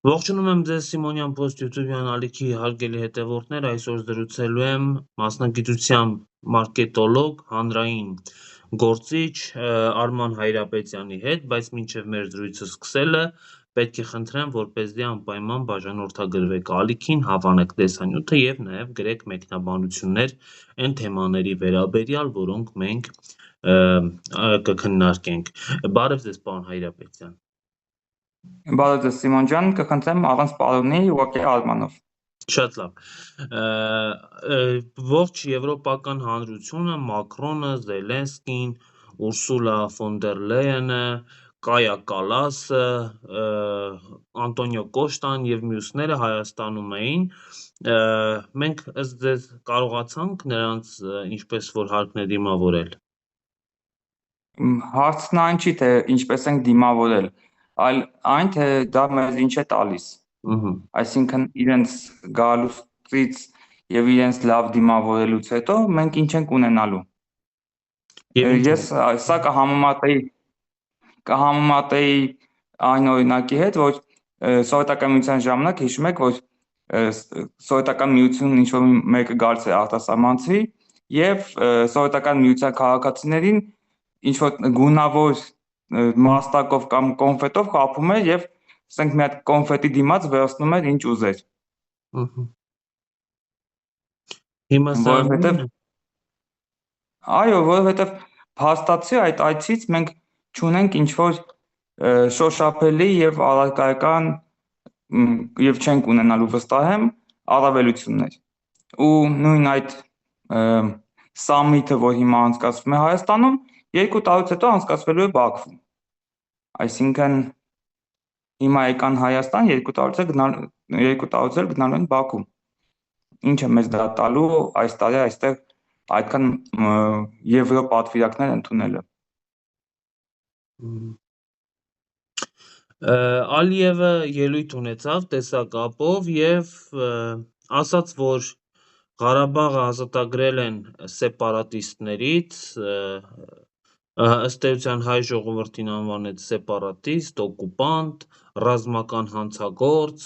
Ողջունում եմ ձեզ Սիմոնյան Post YouTube-յան ալիքի հարգելի հետևորդներ, այսօր զրուցելու եմ մասնագիտությամբ մարկետոլոգ, հանրային գործիչ Արման Հայրապետյանի հետ, բայց մինչև մեր զրույցը սկսելը պետք է խնդրեմ, որպեսզի անպայման բաժանորդագրվեք ալիքին, հավանեք տեսանյութը եւ նաեւ գրեք մեկնաբանություններ այն թեմաների վերաբերյալ, որոնք մենք կքննարկենք։ Բարև ձեզ, պարոն Հայրապետյան։ Բարև ձեզ Սիմոն ջան, կխնդրեմ առանց պարոնի ուղղակի Արմանով։ Շատ լավ։ Ողջ եվրոպական հանրությունը, Մակրոնը, Զելենսկին, Ուրսուլա ֆոն դեր Լեյենը, Կայա Կալասը, Անտոնիո Կոշտան եւ մյուսները Հայաստանում էին։ Մենք ըստ ձեզ կարողացանք նրանց ինչպես որ հարկն է դիմավորել։ Հարցն այն չի, թե ինչպես ենք դիմավորել, այլ այն, թե դա մեզ ինչ է տալիս։ Այսինքն իրենց գալուստից եւ իրենց լավ դիմավորելուց հետո մենք ինչ ենք ունենալու։ Ես սա կհամեմատեի այն օրինակի հետ, որ սովետական միության ժամանակ հիշում եք, որ սովետական միությունն ինչ որ մեկը գալիս է արտասահմանցի եւ սովետական միության քաղաքացիներին ինչ որ գունավոր մաստակով կամ կոնֆետով կապում էր եւ ասենք մի հատ կոնֆետի դիմաց վերցնում էր ինչ ուզեր։ Հիմա որովհետեւ այո, որովհետեւ փաստացի այդ այցից մենք չունենք ինչ որ շոշափելի եւ առարկայական եւ չենք ունենալու վստահ եմ առավելություններ։ Ու նույն այդ սամիթը, որ հիմա անցկացվում է Հայաստանում, 2 տարուց հետո անցկացվելու է Բաքվում։ Այսինքն հիմա եկան Հայաստան, 2 տարուց էլ գնալու են Բաքու։ Ինչը մեզ դա տալու այս տարի այստեղ այդքան եվրո պատվիրակներ ընդունելը։ Ալիևը ելույթ ունեցավ տեսակապով եւ ասաց, որ Ղարաբաղը ազատագրել են սեպարատիստներից, ըստ էության հայ ժողովրդին անվանեց սեպարատիստ, օկուպանտ, ռազմական հանցագործ,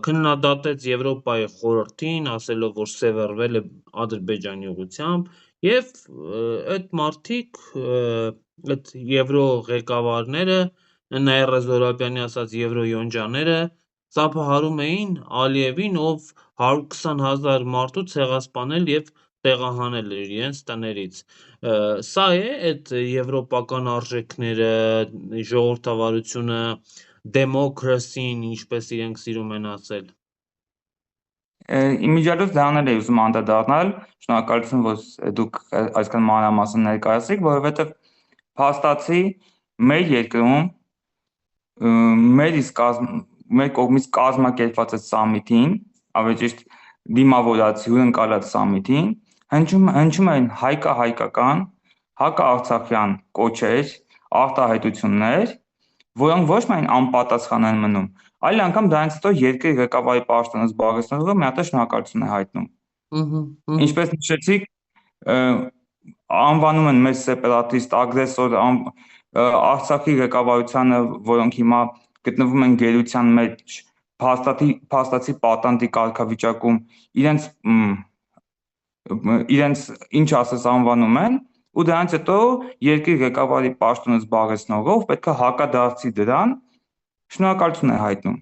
քննադատեց Եվրոպայի խորհրդին, ասելով, որ սևեռվել է Ադրբեջանի ուղղությամբ, եւ այդ մարդիկ, այդ եվրո ղեկավարները, Նաիրա Զոհրաբյանի ասած եվրո յոնջաները ծափահարում էին Ալիևին, ով 120,000 մարդու ցեղասպանել եւ տեղահանել էր իրենց տներից։ Սա է այդ եվրոպական արժեքները, ժողովրդավարությունը, դեմոկրասին, ինչպես իրենք սիրում են ասել։ Իմիջիալոց դրանել էի ուզում անդրադառնալ, շնորհակալություն, որ դուք այսքան մանրամասն ներկայացրիք, որովհետեւ փաստացի մեր երկրում մեր կողմից կազմակերպված այդ սամիթին, ավելի ճիշտ դիմավորած հյուրընկալած սամիթին, հնչում են հայկական, հակաարցախյան կոչեր, արտահայտություններ, որոնք ոչ միայն անպատասխան են մնում, այլ անգամ դրանից հետո երկրի ղեկավարի պաշտոնը զբաղեցնողը մի հատ շնորհակալություն է հայտնում։ Ինչպես նշեցիք, անվանում են մեզ սեպարատիստ, ագրեսոր, Արցախի ղեկավարությանը, որոնք հիմա գտնվում են գերության մեջ, փաստացի պատանդի կարգավիճակում, իրենց ինչ ասես անվանում են, ու դրանից հետո երկրի ղեկավարի պաշտոնը զբաղեցնողը, ով պետք է հակադարձի դրան, շնորհակալություն է հայտնում։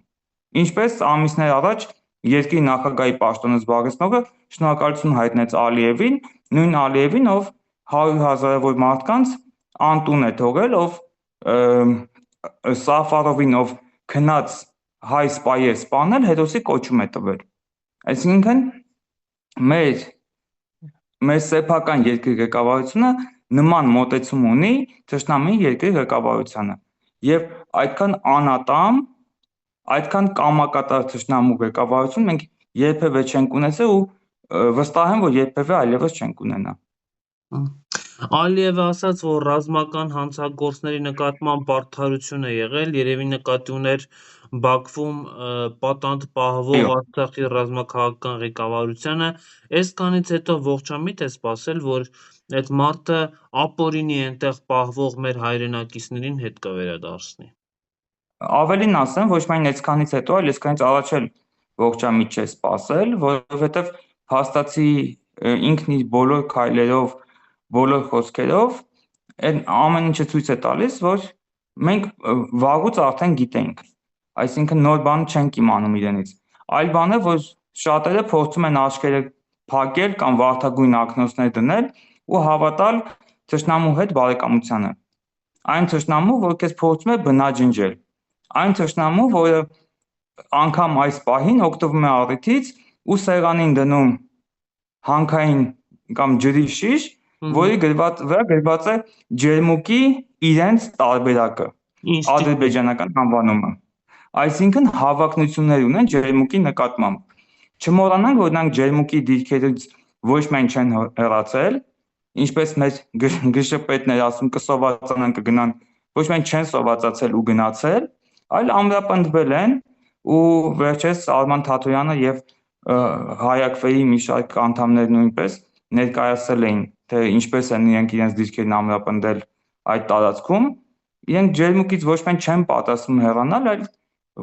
Ինչպես ամիսներ առաջ երկրի նախագահի պաշտոնը զբաղեցնողը շնորհակալություն հայտնեց Ալիևին, նույն Ալիևին, ով 100,000-ավոր մարդկանց անտուն է թողել, ով Սաֆարովին, ով քնած հայ սպայի է սպանել, հերոսի կոչում է տվել։ Այսինքն մեր սեփական երկրի ղեկավարությունը նման մոտեցում ունի թշնամի երկրի ղեկավարությանը։ Եվ այդքան անատամ, այդքան կամակատար թշնամու ղեկավարություն մենք երբևէ չենք ունեցել ու վստահ եմ, որ երբևէ այլևս չենք ունենա։ Ալիևը ասաց, որ ռազմական հանցագործների նկատմամբ արդարություն է եղել, երևի նկատի ուներ Բաքվում պատանդ պահվող Արցախի ռազմաքաղաքական ղեկավարությանը, այսքանից հետո ողջամիտ է սպասել, որ այդ մարդը ապօրինի այնտեղ պահվող մեր հայրենակիցներին հետ կվերադարձնի։ Ավելին ասեմ, ոչ միայն այսքանից հետո, այլ այսքանից առաջ էլ ողջամիտ չէ սпасել, որովհետև փաստացի ինքն իր բոլոր քայլերով, բոլոր խոսքերով այն ամեն ինչը ցույց է տալիս, որ մենք վաղուց արդեն գիտենք, այսինքն նոր բան չենք իմանում իրենից։ Այլ բան է, որ շատերը փորձում են աչքերը փակել կամ վարդագույն ակնոցներ դնել ու հավատալ թշնամու հետ բարեկամությանը։ Այն թշնամու, որ քեզ փորձում է բնաջնջել, այն թշնամու, որը անգամ այս պահին օգտվում է առիթից ու սեղանին դնում հանքային կամ ջրի շիշ, որի վրա գրված է ջերմուկի իրենց տարբերակը, ադրբեջանական անվանումը։ Այսինքն հավակնություններ ունեն ջերմուկի նկատմամբ։ Չմոռանանք, որ նրանք ջերմուկի դիրքերից ոչ միայն չեն հեռացել, ինչպես մեր գշպետներ ասում կսովածանան կգնան, ոչ միայն չեն սովածացել ու գնացել, այլ ամրապնդվել են ու վերջերս Արման Թաթոյանը եւ Հայ-ակվեի մի շարք անդամներ նույնպես ներկայացել էին, թե ինչպես են իրենց դիրքերն ամրապնդել այդ տարածքում, իրենք ջերմուկից ոչ միայն չեն պատասխանում հեռանալ, այլ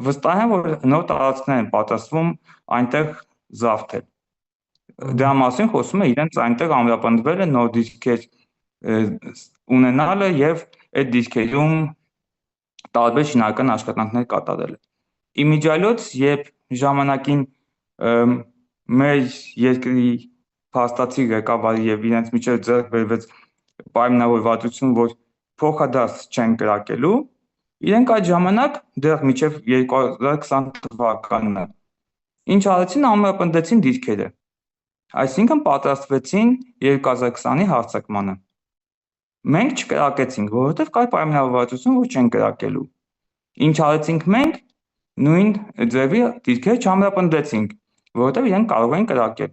վստահ եմ, որ նոր տարածքներ են պատասխանում այնտեղ զավթել։ Դրա մասին խոսում է իրենց այնտեղ ամրապնդվել է նոր դիրքեր ունենալը եւ այդ դիրքերում տարբեր շինարարական աշխատանքներ կատարելը։ Իմիջիալոց, երբ ժամանակին մեր երկրի փաստացի ղեկավարի եւ իրենց միջև ձեռք բերվեց պայմանավորվածություն, որ փոխադարձ չեն կրակելու, իրենք այդ ժամանակ դեռ մինչև 2020 թվականը ինչ արեցին, ամրապնդեցին դիրքերը։ Այսինքն պատրաստվեցին 2020-ի հարձակմանը։ Մենք չկրակեցինք, որովհետև կար պայմանավորվածություն, որ չեն կրակելու։ Ինչ արեցինք մենք, նույն ձևի դիրքերը չամրապնդեցինք, որովհետև իրենք կարող են կրակել։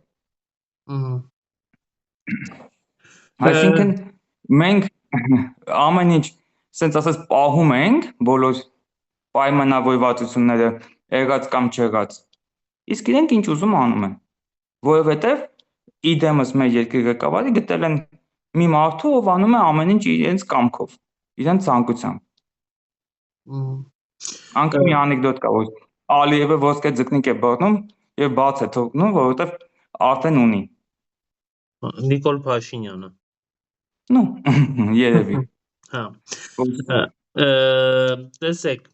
Այսինքն մենք ամեն ինչ, ասենց ասած, պահում ենք բոլոր պայմանավորվածությունները, եղած կամ չեղած։ Իսկ իրենք ինչ ուզում անում են, որովհետև իդեմս մեր երկրի ղեկավարի գտել են մի մարդու, ով անում է ամեն ինչ իրենց կամքով, իրենց ցանկությամբ։ Անգամ մի անեկդոտ կա, որ Ալիևը ոսկե ձկնիկ է բռնում եւ բաց է թողնում, որովհետև արդեն ունի։ Նիկոլ Փաշինյանը։ Ну, երևի։ Հա։ Տեսեք,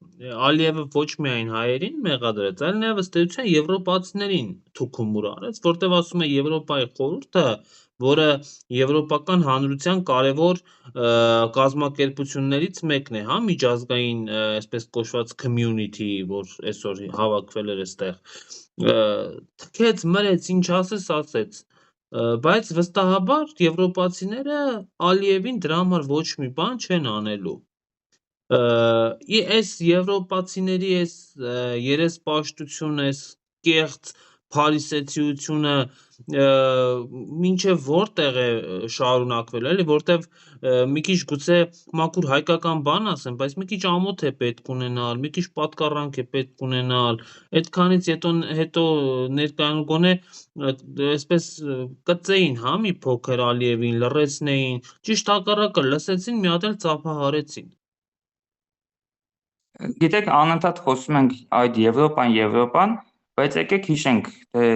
Ալիևը ոչ միայն հայերին մեղադրեց, այլ նաև ըստ էության եվրոպացիներին թուքումուր արեց, որտեղ ասում է Եվրոպայի խորհուրդը, որը եվրոպական հանրության կարևոր կազմակերպություններից մեկն է, հա, միջազգային, այսպես կոչված community, որ այսօր հավաքվել էր այստեղ, թքեց, մրեց, ինչ ասես ասեց, բայց վստահաբար եվրոպացիները Ալիևին դրա համար ոչ մի բան չեն անելու։ Այս եվրոպացիների այս երեսպաշտությունը, այս կեղծ փարիսեցիությունը մինչև որտեղ է շարունակվել, էլի, որտեվ մի քիչ գուցե մաքուր հայկական բան ասեմ, բայց մի քիչ ամոթ է պետք ունենալ, մի քիչ պատկառանք է պետք ունենալ, այդքանից հետո ներկայանում գոնե այսպես կծեին, հա, մի փոքր Ալիևին, լռեցնեին, ճիշտ հակառակը լսեցին, մի հատ էլ ծափահարեցին։ Գիտեք, անընդհատ խոսում ենք այդ Եվրոպան, բայց եկեք հիշենք, թե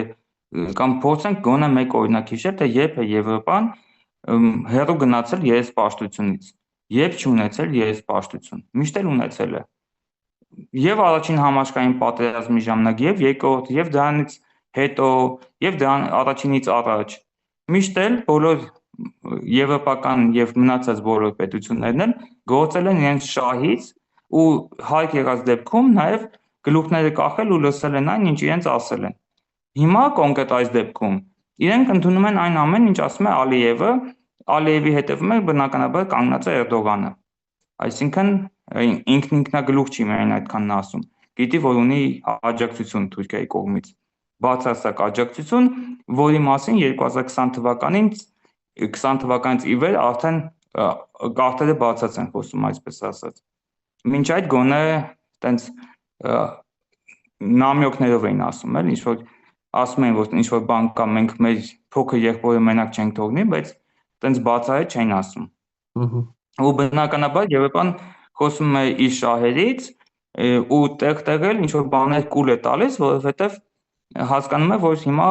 կամ փորձենք գոնե մեկ օրինակ հիշել, թե երբ է Եվրոպան հեռու գնացել երեսպաշտությունից, երբ չունեցել երեսպաշտություն, միշտ էլ ունեցել է։ Եվ առաջին համաշխարհային պատերազմի ժամանակ, եւ երկրորդ, եւ դրանից հետո, եւ դրան առաջինից առաջ, միշտ էլ բոլոր եվրոպական եւ մնացած բոլոր պետություններն էլ գործել են իրենց շահից ու հարկ եղած դեպքում նաեւ գլուխները կախել ու լսել են այն, ինչ իրենց ասել են։ Հիմա կոնկրետ այս դեպքում իրենք ընդունում են այն ամեն, ինչ ասում է Ալիևը, Ալիևի հետևում է բնականաբար կանգնած է Էրդողանը։ Այսինքն ինքնագլուխ չի միայն այդքանն ասում, գիտի, որ ունի աջակցություն Թուրքիայի կողմից, բացասակ աջակցություն, որի մասին 2020 թվականից ի վեր արդեն կարտերը բացած են խոսում, այսպես ասած։ Մինչ այդ գոնե տենց նամյոկներով էին ասում, էլ ինչ որ ասում են, որ ինչ որ բան կա, մենք մեր փոքր եղբորը մենակ չենք թողնի, բայց տենց բացահայտ չեն ասում։ Ու բնականաբար Եվրոպան խոսում է իր շահերից ու տեղ-տեղ ինչ որ բաներ կուլ է տալիս, որովհետև հասկանում է, որ հիմա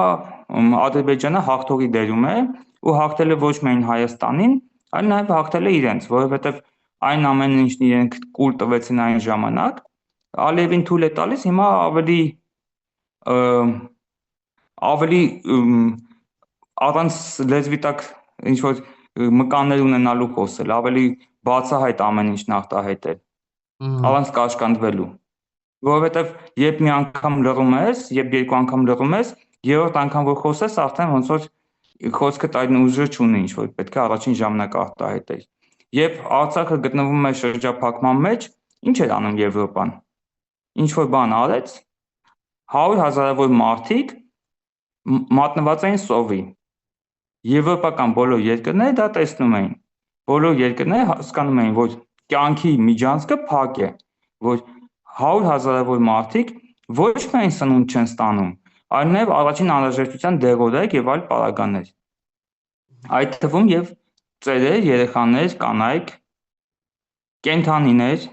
Ադրբեջանը հաղթողի դերում է ու հաղթել է ոչ միայն Հայաստանին, այլ նաև հաղթել է իրենց, որովհետև այն ամենը, ինչն իրենք կուլ տվեցին այն ժամանակ, Ալիևին թույլ է տալիս հիմա ավելի առանց լեզվի տակ ինչ որ մկաններ ունենալու խոսել, ավելի բացահայտ ամեն ինչն արտահայտել, առանց կաշկանդվելու, որովհետև երբ մի անգամ լռում ես, երբ երկու անգամ լռում ես, երրորդ անգամ որ խոսես, արդեն ոնց որ խոսքդ այն ուժը չունի, ինչ որ պետք է առաջին ժամանակ արտահայտել։ Երբ Արցախը գտնվում է շրջափակման մեջ, ինչ էր անում Եվրոպան։ Ինչ որ բան արեց, 100,000-ավոր մարդիկ մատնված էին սովի։ Եվրոպական բոլոր երկրները դա տեսնում էին։ Բոլոր երկրները հասկանում էին, որ կյանքի միջանցքը փակ է, որ 100,000-ավոր մարդիկ ոչ միայն սնունդ չեն ստանում, այլ նաև առաջին անհրաժեշտության դեղորայք եւ այլ պարագաներ։ Այդ թվում եւ ծերեր, երեխաներ, կանայք, կենդանիներ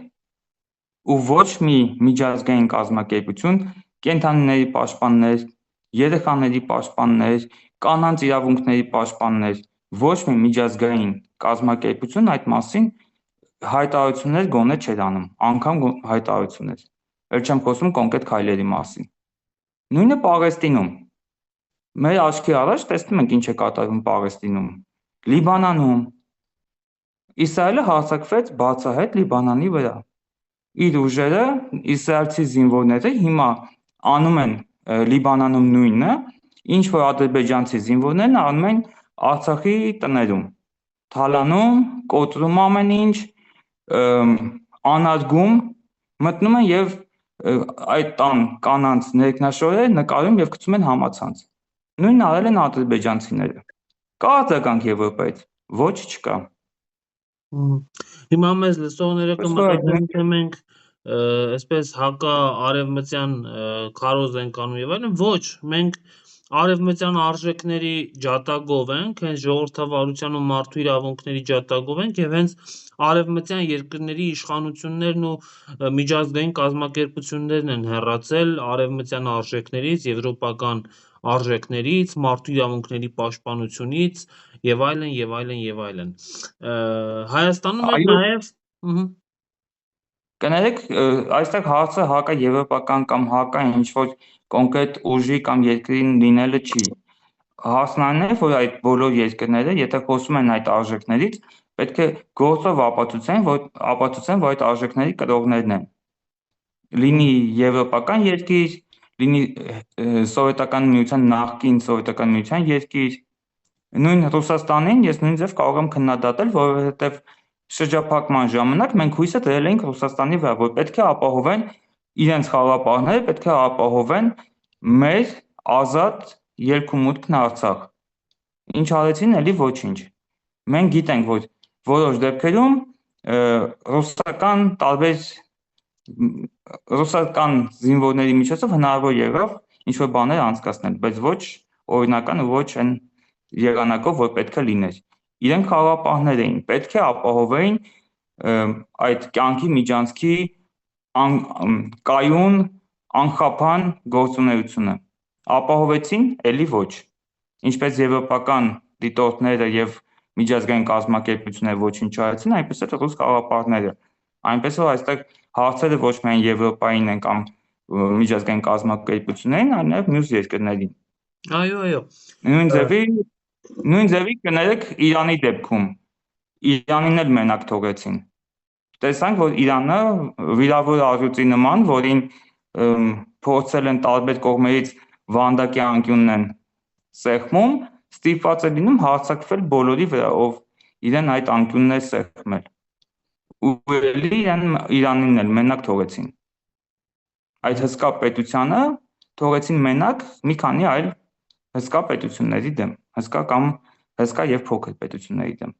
ու ոչ մի միջազգային կազմակերպություն, կենդանիների պաշտպաններ, երեխաների պաշտպաններ, կանանց իրավունքների պաշտպաններ, ոչ մի միջազգային կազմակերպություն այդ մասին հայտարարություններ գոնե չէր անում, անգամ հայտարարություններ։ Էլ չեմ խոսում կոնկրետ քայլերի մասին։ Նույնը Պաղեստինում։ Մեր աչքի առաջ տեսնում ենք ինչ է կատարվում Պաղեստինում, Լիբանանում։ Իսրայելը հարձակվեց բացահայտ Լիբանանի վրա։ Իր ուժերը, իսրայելցի զինվորները հիմա անում են Լիբանանում նույնը, ինչ որ ադրբեջանցի զինվորներն անում են Արցախի տներում, թալանում, կոտրում ամեն ինչ, անարգում, մտնում են եւ այդ տան կանանց ներքնաշորերը նկարում եւ գցում են համացանց։ Նույնն արել են ադրբեջանցիները։ Կա արձագանք Եվրոպայից։ Ոչ, չկա։ Հիմա մեզ լսողները կմտածեն, թե մենք այսպես հակա-արևմտյան քարոզ ենք անում եւ այլն, ոչ, մենք արևմտյան արժեքների ջատագով ենք, հենց ժողովրդավարության ու մարդու իրավունքների ջատագով ենք եւ հենց արևմտյան երկրների իշխանություններն ու միջազգային կազմակերպություններն են հեռացել արևմտյան արժեքներից, եվրոպական արժեքներից, մարդու իրավունքների պաշտպանությունից եւ այլն եւ այլն եւ այլն։ Հայաստանում է նաեւ Կներեք, այստեղ հարցը հակա եվրոպական կամ հակա ինչ որ կոնկրետ ուժի կամ երկրին լինելը չի։ Հարցն այն է, որ այդ բոլոր երկրները, եթե խոսում են այդ արժեքներից, պետք է գործով ապացուցեն, որ այդ արժեքների կրողներն են։ Լինի եվրոպական երկիր, լինի սովետական միության նախկին սովետական միության երկիր, նույն Ռուսաստանին ես նույն ձև կարող եմ քննադատել, որովհետև շրջափակման ժամանակ մենք հույսը դրել էինք Ռուսաստանի վրա, որ պետք է ապահովեն իրենց խաղապահները, պետք է ապահովեն մեր ազատ ելքումուտքն Արցախ։ Ինչ արեցին, էլի ոչինչ։ Մենք գիտենք, որ որոշ դեպքերում ռուսական զինվորների միջոցով հնարավոր եղավ ինչ-որ բաներ անցկացնել, բայց ոչ օրինական ու ոչ այն եղանակով, որ պետք է լիներ։ Իրենք խաղապահներ էին, պետք է ապահովեին այդ կյանքի միջանցքի կայուն, անխափան գործունեությունը։ Ապահովեցին, էլի ոչ։ Ինչպես եվրոպական դիտորդները եւ միջազգային կազմակերպությունները ոչինչ չարեցին, այնպես էլ ռուս խաղապահները։ Այնպես որ այստեղ հարցերը ոչ միայն Եվրոպային են կամ միջազգային կազմակերպություններին, այլ նաեւ մյուս երկրներին։ Այո։ Նույն ձևի կներեք Իրանի դեպքում։ Իրանին էլ մենակ թողեցին։ Տեսանք, որ Իրանը վիրավոր առյուծի նման, որին փորձել են տարբեր կողմերից վանդակի անկյունն են սեղմում, ստիպված է լինում հարձակվել բոլորի վրա, ով իրեն այդ անկյունն է սեղմել։ Ու էլի Իրանին էլ մենակ թողեցին։ Այդ հսկա պետությանը թողեցին մենակ մի քանի այլ հսկա պետությունների դեմ, հսկա եւ փոքր պետությունների դեմ։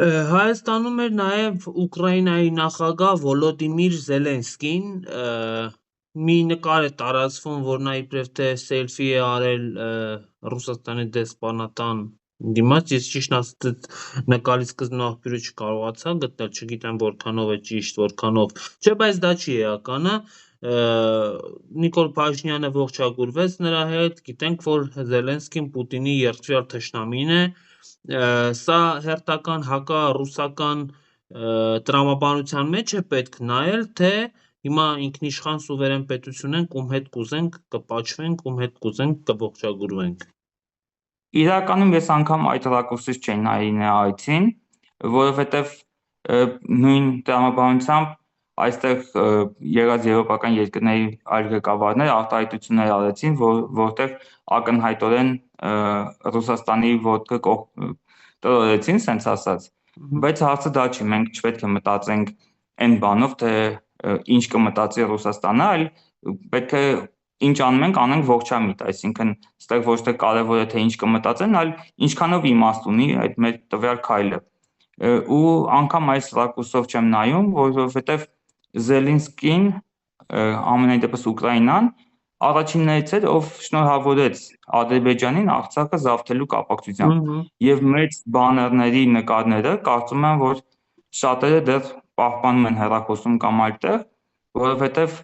Հայաստանում էր նաև Ուկրաինայի նախագահ Վոլոդիմիր Զելենսկին, մի նկար է տարածվում, որ նա իբրև թե սելֆի է արել Ռուսաստանի դեսպանատան Դիմաց ես ճիշտ ասած նկարի սկզբն աղբյուրը չկարողացա գտնել, չգիտեմ որքանով է ճիշտ, որքանով։ Չէ, բայց դա չի էականը։ Նիկոլ Փաշինյանը ողջագուրվեց նրա հետ, գիտենք, որ Զելենսկին Պուտինի երդվյալ թշնամին է։ Սա հերթական հակառուսական տրամաբանության մեջ է պետք նայել, թե հիմա ինքնիշխան սուվերեն պետություն ենք, ում հետ կուզենք կպաչվենք, ում հետ կուզենք կողջագուրվենք։ Իրականում ես անգամ այդ ռակուրսից չէի նայի նրա այցին, որովհետև նույն տրամաբանությամբ այստեղ եղած եվրոպական երկրների այլ ղեկավարներ արտահայտություններ արեցին, որտեղ ակնհայտորեն Ռուսաստանի ոտքը տրորեցին, սենց ասած, բայց հարցը դա չի, մենք չպետք է մտածենք այն բանով, թե ինչ կմտածի Ռուսաստանը, այլ պետք է ինչ անում ենք, անենք ողջամիտ, այսինքն ստեղ ոչ թե կարևոր է թե ինչ կմտածեն, այլ ինչքանով իմաստ ունի այդ մեր տվյալ քայլը։ Ու անգամ այս ռակուրսով չեմ նայում, որովհետև Զելենսկին, ամենայն դեպս Ուկրաինան, առաջիններից էր, ով շնորհավորեց Ադրբեջանին Արցախը զավթելու կապակցությամբ։ Եվ մեծ բաներների նկարները կարծում եմ, որ շատերը դեռ պահպանում են հեռախոսում կամ այլտեղ, որովհետև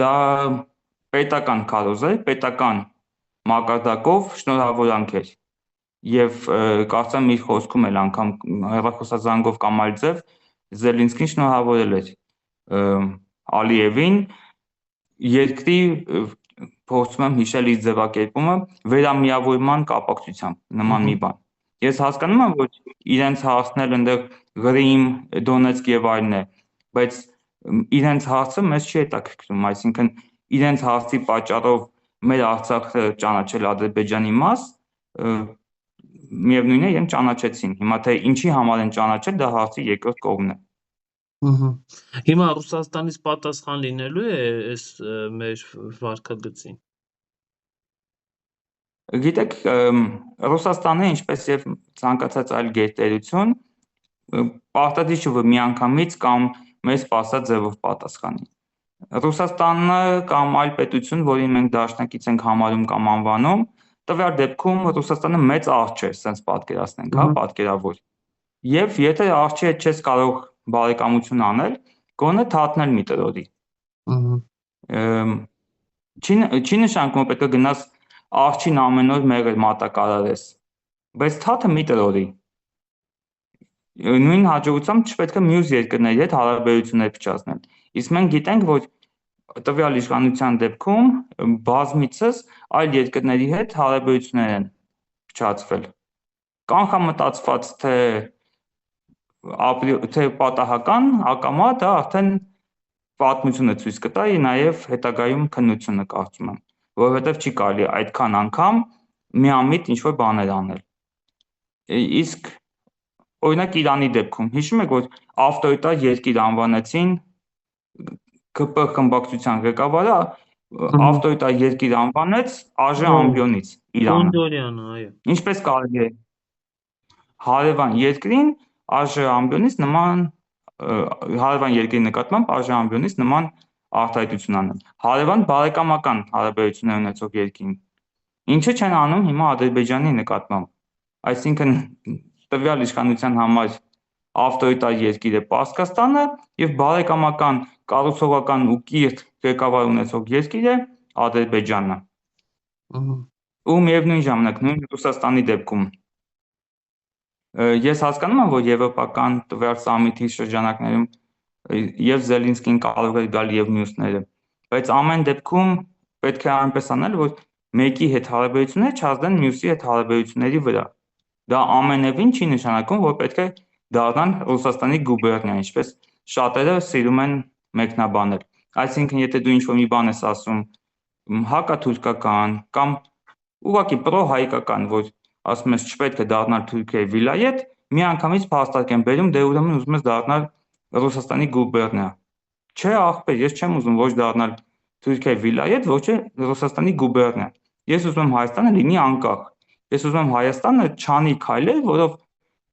դա պետական քարոզ է, պետական մակարդակով շնորհավորանք էր։ Եվ կարծեմ իր խոսքում էլ անգամ հեռախոսազանգով կամ այլ ձև Զելենսկին շնորհավորել էր Ալիևին, երկրի փորձում եմ հիշել իր ձևակերպումը վերամիավորման կապակցությամբ նման մի բան։ Ես հասկանում եմ, որ իրենց հարցնել այնտեղ Ղրիմ, Դոնեցկ եւ այլն է, բայց իրենց հարցը մեզ չի հետաքրքրում, այսինքն իրենց հարցի պատճառով մեր Արցախը ճանաչել Ադրբեջանի մաս, միևնույն է, իրենք ճանաչեցին։ Հիմա թե ինչի համար են ճանաչել, դա հարցի երկրորդ կողմն է։ Հիմա Ռուսաստանից պատասխան լինելու է այս մեր վարքագծին։ Գիտեք, Ռուսաստանը, ինչպես եւ ցանկացած այլ գերտերություն, պարտադիր չէ, որ միանգամից կամ մեզ սպասած ձևով պատասխանի։ Ռուսաստանը կամ այլ պետություն, որին մենք դաշնակից ենք համարում կամ անվանում, տվյալ դեպքում Ռուսաստանը մեծ արժ է, sense պատկերացնենք, հա, պատկերավոր։ Եվ եթե արժի հետ չես կարող բարեկամություն անել, գոնե թաթնել մի տրորի։ Չի նշանակում, որ պետք է գնաս արժին ամեն օր մեղր մատակարարես, բայց թաթը մի տրորի։ Նույն հաջողությամբ չպետք է մյուս երկրների հետ հարաբերություններ փչացնել։ Իսկ մենք գիտենք, որ տվյալ իշխանության դեպքում բազմիցս այլ երկրների հետ հարաբերություններ են փչացվել։ Կանխամտածված թե պատահական ակամա դա արդեն պատմությունը ցույց կտա, նաև հետագայում քննությունը կարծում եմ, որովհետև չի կարելի այդքան անգամ միամիտ ինչ-որ բաներ անել։ Իսկ օրինակ Իրանի դեպքում հիշում եք, որ ավտորիտար երկիր անվանեցին ԿՊ խմբակցության ղեկավարը ավտորիտար երկիր անվանեց ԱԺ ամբիոնից Իրանը։ Կոնդորյանը, այո։ Ինչպես կարելի է հարևան երկրին ԱԺ ամբիոնից նման հարևան երկրի նկատմամբ ԱԺ ամբիոնից նման արտահայտություն անել։ Հարևան բարեկամական հարաբերություններ ունեցող երկրին։ Ինչը չեն անում հիմա Ադրբեջանի նկատմամբ։ Այսինքն տվյալ իշխանության համար ավտորիտար երկիր է Պարսկաստանը եւ բարեկամական կառուցողական ու կիրթ ղեկավար ունեցող երկիր է Ադրբեջանը։ Ու միևնույն ժամանակ նույն Ռուսաստանի դեպքում ես հասկանում եմ, որ եվրոպական տվյալ սամիթի շրջանակներում եւ Զելենսկին կարող է գալ եւ մյուսները, բայց ամեն դեպքում պետք է այնպես անել, որ մեկի հետ հարաբերությունները չազդեն մյուսի հետ հարաբերությունների վրա։ Դա ամենևին չի նշանակում, որ պետք է դառնան Ռուսաստանի գուբերնիա, ինչպես շատերը սիրում են մեկնաբանել։ Այսինքն, եթե դու ինչ-որ մի բան ես ասում հակաթուրքական կամ ուղղակի պրո-հայկական, որ ասում ես չպետք է դառնալ Թուրքիայի վիլայետ, միանգամից փաստարկ են բերում, դե ուրեմն ուզում ես դառնալ Ռուսաստանի գուբերնիա։ Չէ, ախպեր, ես չեմ ուզում ոչ դառնալ Թուրքիայի վիլայետ, ոչ էլ Ռուսաստանի գուբերնիա։ Ես ուզում եմ Հայաստանը լինի անկախ։ Ես ուզում եմ Հայաստանը չանի քայլեր, որով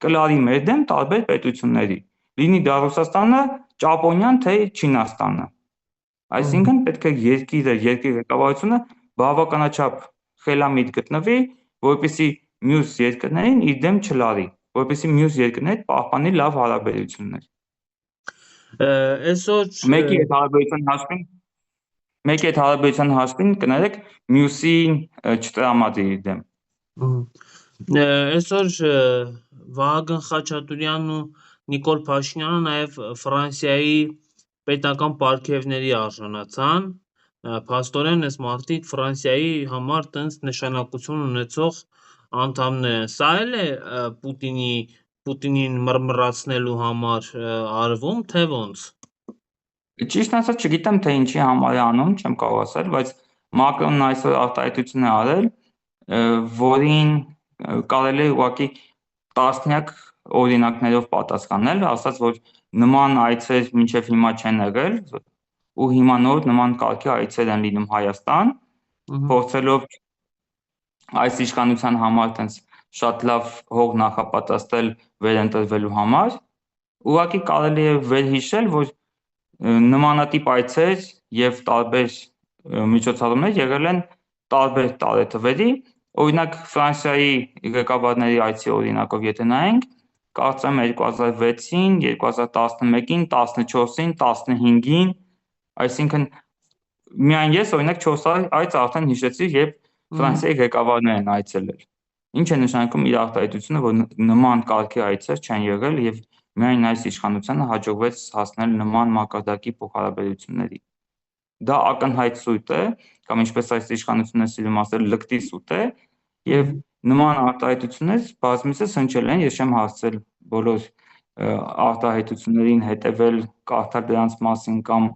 կլարի մեր դեմ տարբեր պետությունների։ Լինի դա Ռուսաստանը, Ճապոնիան, թե Չինաստանը։ Այսինքն պետք է երկրի ղեկավարությունը բավականաչափ խելամիտ գտնվի, որպեսզի մյուս երկրներին իր դեմ չլարի, որպեսզի մյուս երկրների հետ պահպանի լավ հարաբերություններ։ Այսօր Մեկի հետ հարաբերության հաշվին կներեք մյուսին չտրամադրի իր դեմ։ Այսօր Վահագն Խաչատուրյանն ու Նիկոլ Փաշինյանը նաև Ֆրանսիայի պետական պարգևների արժանացան, փաստորեն այս մարդիկ Ֆրանսիայի համար տենց նշանակություն ունեցող անդամներ են։ Սա էլ է Պուտինին մռմռացնելու համար արվում, թե ոնց։ Ճիշտ ասած չգիտեմ թե ինչի համար է անում, չեմ կարող ասել, բայց Մակրոնն այսօր արտահայտություն է արել, որին կարելի է ուղղակի տասնյակ օրինակներով պատասխանել, ասած որ նման այցեր մինչև հիմա չեն եղել ու հիմա նոր նման կարգի այցեր են լինում Հայաստան, փորձելով այս իշխանության համար տենց շատ լավ հող նախապատրաստել վերընտրվելու համար, ուղղակի կարելի է վերհիշել, որ նմանատիպ այցեր եւ տարբեր միջոցառումներ եղել են տարբեր տարեթվերի, օրինակ Ֆրանսիայի ղեկավարների այցի օրինակով եթե նայենք, կարծեմ 2006-ին, 2011-ին, 14-ին, 15-ին, այսինքն միայն ես օրինակ 4 այց արդեն հիշեցի, երբ Ֆրանսիայի ղեկավարներ են այցելել։ Ինչ է նշանակում իր արտահայտությունը, որ նման կարգի այցեր չեն եղել եւ միայն այս իշխանությանը հաջողվեց հասնել նման մակարդակի փոխհարաբերությունների։ Դա ակնհայտ սուտ է, կամ ինչպես այս իշխանությունը սիրում ասել, լկտի սուտ է, եւ նման արտահայտություններ բազմիցս հնչել են, ես չեմ հասցել բոլոր արտահայտություններին հետևել, կարդալ դրանց մասին կամ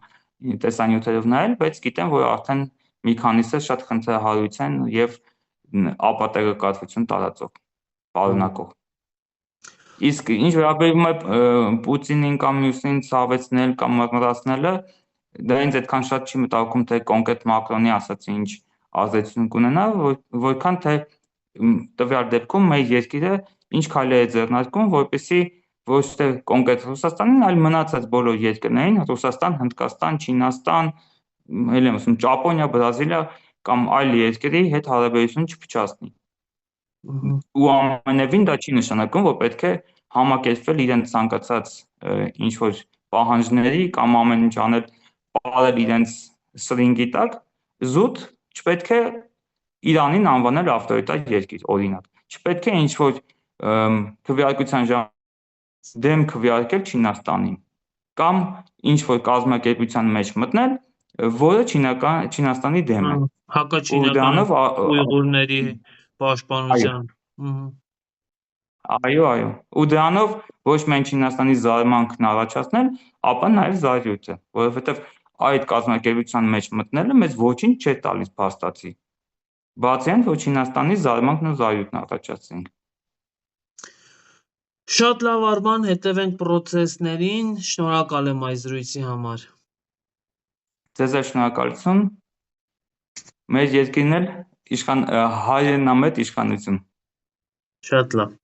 տեսանյութերով նայել, բայց գիտեմ, որ արդեն մի քանիսը շատ խնդրահարույց են եւ ապատեգակատվություն տարածող, պարունակող։ Իսկ ինչ վերաբերում է Պուտինին կամ մյուսին ցավեցնել կամ մռմռացնելը, դա ինձ այդքան շատ չի մտահոգում, թե կոնկրետ Մակրոնի ասածը ինչ ազդեցություն կունենա, որքան թե տվյալ դեպքում մեր երկիրը ինչ քայլեր է ձեռնարկում, որպեսզի ոչ թե կոնկրետ Ռուսաստանին, այլ մնացած բոլոր երկրներին, Ռուսաստան, Հնդկաստան, Չինաստան, ել եմ ասում, Ճապոնիա, Բրազիլիա կամ այլ երկրի հետ հարաբերություն չփչացնի։ Ու ամենևին դա չի նշանակում, որ պետք է համակերպվել իրենց ցանկացած ինչ որ պահանջների կամ ամեն ինչ անել պարել իրենց սրինգի տակ, զուտ չպետք է Իրանին անվանել ավտորիտար երկիր, օրինակ։ Չպետք է ինչ որ քվեարկության դեմ քվեարկել Չինաստանին կամ ինչ որ կազմակերպության մեջ մտնել, որը Չինաստանի դեմ է։ Հակաչինական ուйղուրների պաշտպանության։ Այո, ու դրանով ոչ միայն Չինաստանի զարմանքն առաջացնել, ապա նաև զայրույթը, որովհետև այդ կազմակերպության մեջ մտնելը մեզ ոչինչ չէ տալիս փաստացի։ Բացի այն, որ Չինաստանի զարմանքն ու զայրույթն առաջացնենք։ Շատ լավ Արման, հետևենք պրոցեսներին, շնորհակալ եմ այս զրույցի համար։ Ձեզ էլ շնորհակալություն։ Մեր երկիրն էլ հայրենամետ իշխանություն։ Շատ լավ։